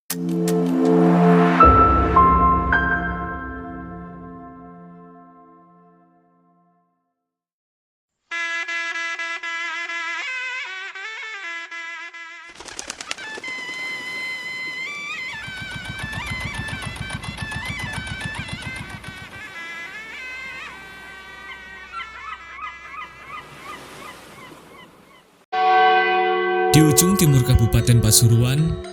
Di ujung timur Kabupaten Pasuruan,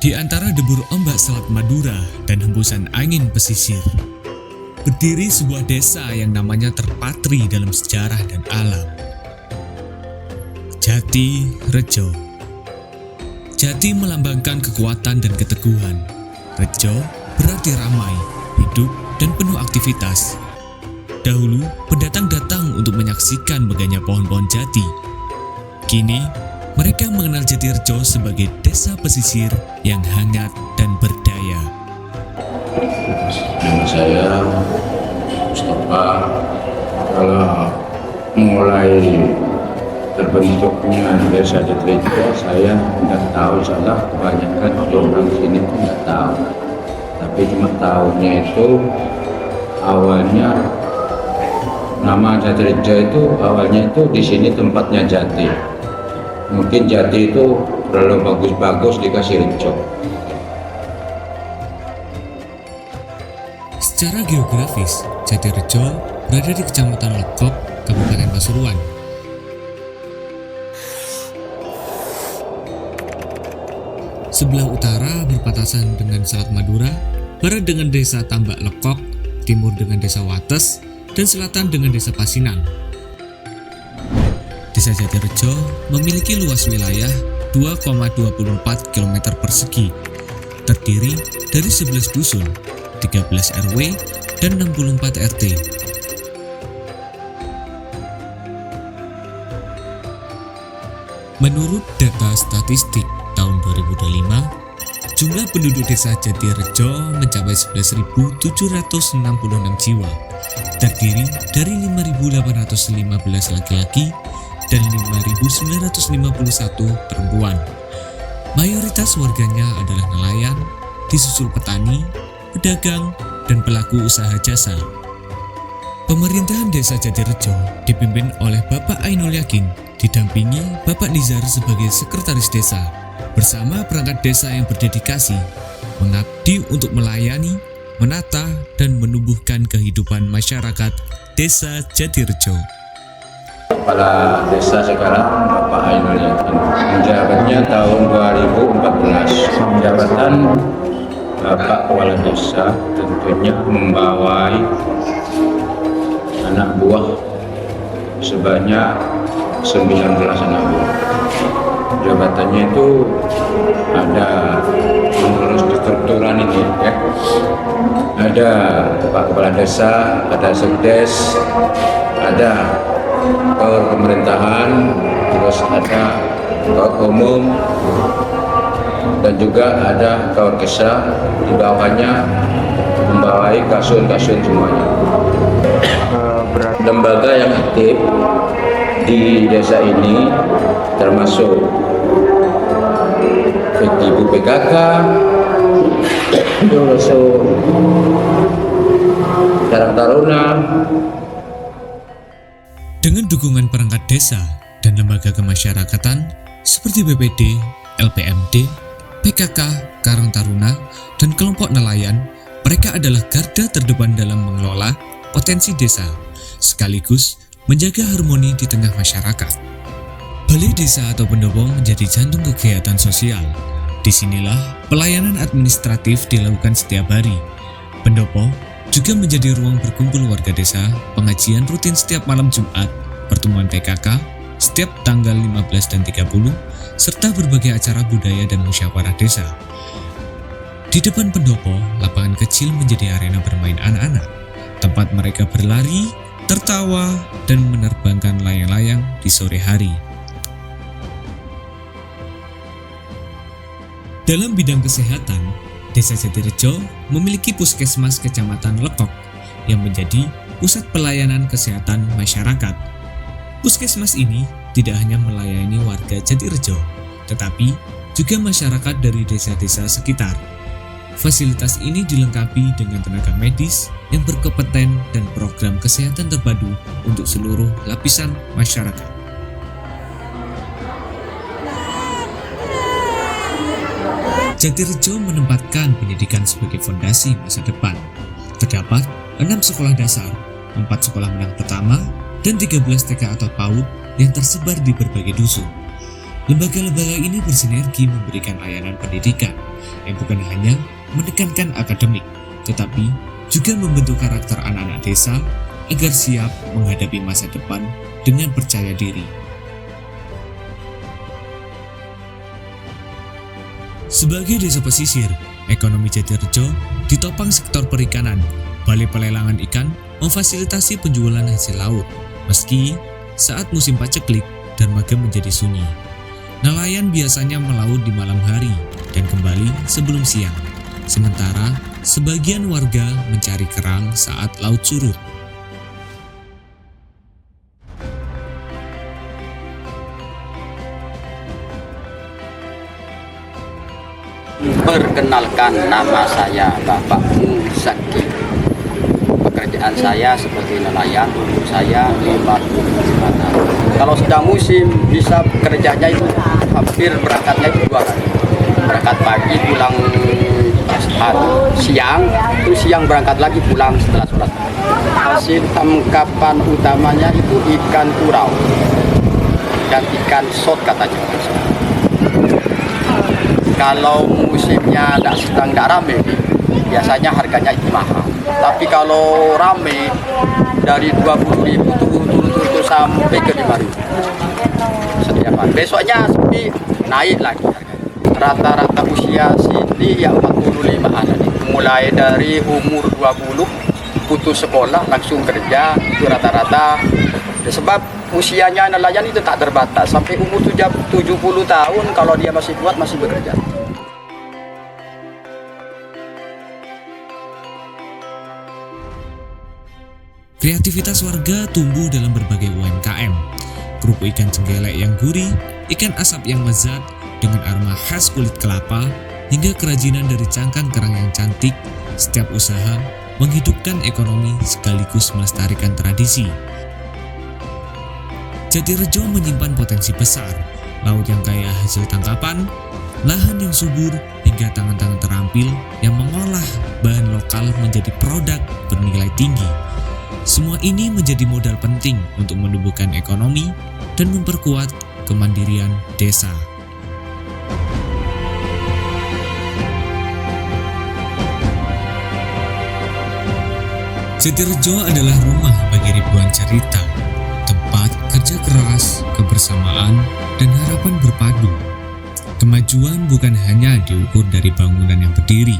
di antara debur ombak Selat Madura dan hembusan angin pesisir, berdiri sebuah desa yang namanya terpatri dalam sejarah dan alam. Jati Rejo. Jati melambangkan kekuatan dan keteguhan. Rejo berarti ramai, hidup, dan penuh aktivitas. Dahulu, pendatang datang untuk menyaksikan megahnya pohon-pohon jati. Kini, mereka mengenal Jatirejo sebagai desa pesisir yang hangat dan berdaya. Nama saya Mustafa. Kalau mulai terbentuknya desa Jatirejo, saya nggak tahu, soalnya kebanyakan orang sini tuh nggak tahu. Tapi cuma tahunya itu awalnya nama Jatirejo itu awalnya itu di sini tempatnya jati. Mungkin jati itu terlalu bagus-bagus dikasih rejo. Secara geografis, Jatirejo berada di Kecamatan Lekok, Kabupaten Pasuruan. Sebelah utara berbatasan dengan Selat Madura, barat dengan desa Tambak Lekok, timur dengan desa Wates, dan selatan dengan desa Pasinang. Desa Jatirejo memiliki luas wilayah 2,24 km persegi, terdiri dari 11 dusun, 13 RW, dan 64 RT. Menurut data statistik tahun 2025, jumlah penduduk desa Jatirejo mencapai 11.766 jiwa, terdiri dari 5.815 laki-laki dan 5.951 perempuan. Mayoritas warganya adalah nelayan, disusul petani, pedagang, dan pelaku usaha jasa. Pemerintahan desa Jatirejo dipimpin oleh Bapak Ainul Yakin, didampingi Bapak Nizar sebagai sekretaris desa, bersama perangkat desa yang berdedikasi, mengabdi untuk melayani, menata, dan menumbuhkan kehidupan masyarakat desa Jatirejo. Kepala desa sekarang Bapak Ainul Yakin, menjabatnya tahun 2014. Jabatan Bapak Kepala Desa tentunya membawai anak buah sebanyak 19 anak buah. Jabatannya itu ada mengurus strukturan ini ya. Ada Pak Kepala Desa, ada Sekdes, ada Kaur Pemerintahan, terus ada Kaur Umum, dan juga ada Kaur Kesa. Di bawahnya membawai kasun-kasun semuanya. Lembaga yang aktif di desa ini termasuk Ibu PKK, termasuk Karang Taruna. Dengan dukungan perangkat desa dan lembaga kemasyarakatan seperti BPD, LPMD, PKK, Karang Taruna, dan kelompok nelayan, mereka adalah garda terdepan dalam mengelola potensi desa, sekaligus menjaga harmoni di tengah masyarakat. Balai desa atau pendopo menjadi jantung kegiatan sosial. Disinilah pelayanan administratif dilakukan setiap hari. Pendopo juga menjadi ruang berkumpul warga desa, pengajian rutin setiap malam Jumat, pertemuan PKK setiap tanggal 15 dan 30, serta berbagai acara budaya dan musyawarah desa. Di depan pendopo, lapangan kecil menjadi arena bermain anak-anak, tempat mereka berlari, tertawa, dan menerbangkan layang-layang di sore hari. Dalam bidang kesehatan, Desa Jatirejo memiliki puskesmas Kecamatan Lekok yang menjadi pusat pelayanan kesehatan masyarakat. Puskesmas ini tidak hanya melayani warga Jatirejo, tetapi juga masyarakat dari desa-desa sekitar. Fasilitas ini dilengkapi dengan tenaga medis yang berkompeten dan program kesehatan terpadu untuk seluruh lapisan masyarakat. Jatirejo menempatkan pendidikan sebagai fondasi masa depan. Terdapat 6 sekolah dasar, 4 sekolah menengah pertama, dan 13 TK atau PAUD yang tersebar di berbagai dusun. Lembaga-lembaga ini bersinergi memberikan layanan pendidikan yang bukan hanya menekankan akademik, tetapi juga membentuk karakter anak-anak desa agar siap menghadapi masa depan dengan percaya diri. Sebagai desa pesisir, ekonomi Jatirejo ditopang sektor perikanan. Balai pelelangan ikan memfasilitasi penjualan hasil laut, meski saat musim paceklik dermaga menjadi sunyi. Nelayan biasanya melaut di malam hari dan kembali sebelum siang, sementara sebagian warga mencari kerang saat laut surut. Perkenalkan, nama saya Bapak Muzaki. Pekerjaan saya sebagai nelayan, untuk saya 50 jembatan. Kalau sudah musim bisa kerjanya itu hampir berangkatnya itu 2 kali. Berangkat pagi pulang siang, terus siang berangkat lagi pulang setelah sholat. Hasil tangkapan utamanya itu ikan kurau dan ikan sot katanya. Kalau musimnya sedang tidak rame, biasanya harganya itu mahal. Tapi kalau rame, dari 20.000 turun sampai ke 5.000 setiap hari. Besoknya sepi, naik lagi harganya. Rata-rata usia sini yang 45-an. Mulai dari umur 20, putus sekolah, langsung kerja, itu rata-rata. Sebab usianya nelayan itu tak terbatas. Sampai umur 70 tahun, kalau dia masih kuat, masih bekerja. Kreativitas warga tumbuh dalam berbagai UMKM. Kerupuk ikan cenggelek yang gurih, ikan asap yang lezat dengan aroma khas kulit kelapa, hingga kerajinan dari cangkang kerang yang cantik. Setiap usaha menghidupkan ekonomi sekaligus melestarikan tradisi. Jatirejo menyimpan potensi besar, laut yang kaya hasil tangkapan, lahan yang subur, hingga tangan-tangan terampil yang mengolah bahan lokal menjadi produk bernilai tinggi. Semua ini menjadi modal penting untuk menumbuhkan ekonomi dan memperkuat kemandirian desa. Jatirejo adalah rumah bagi ribuan cerita, tempat kerja keras, kebersamaan, dan harapan berpadu. Kemajuan bukan hanya diukur dari bangunan yang berdiri,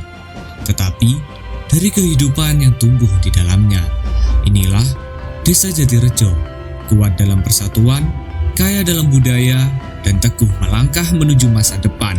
tetapi dari kehidupan yang tumbuh di dalamnya. Inilah Desa Jatirejo, kuat dalam persatuan, kaya dalam budaya, dan teguh melangkah menuju masa depan.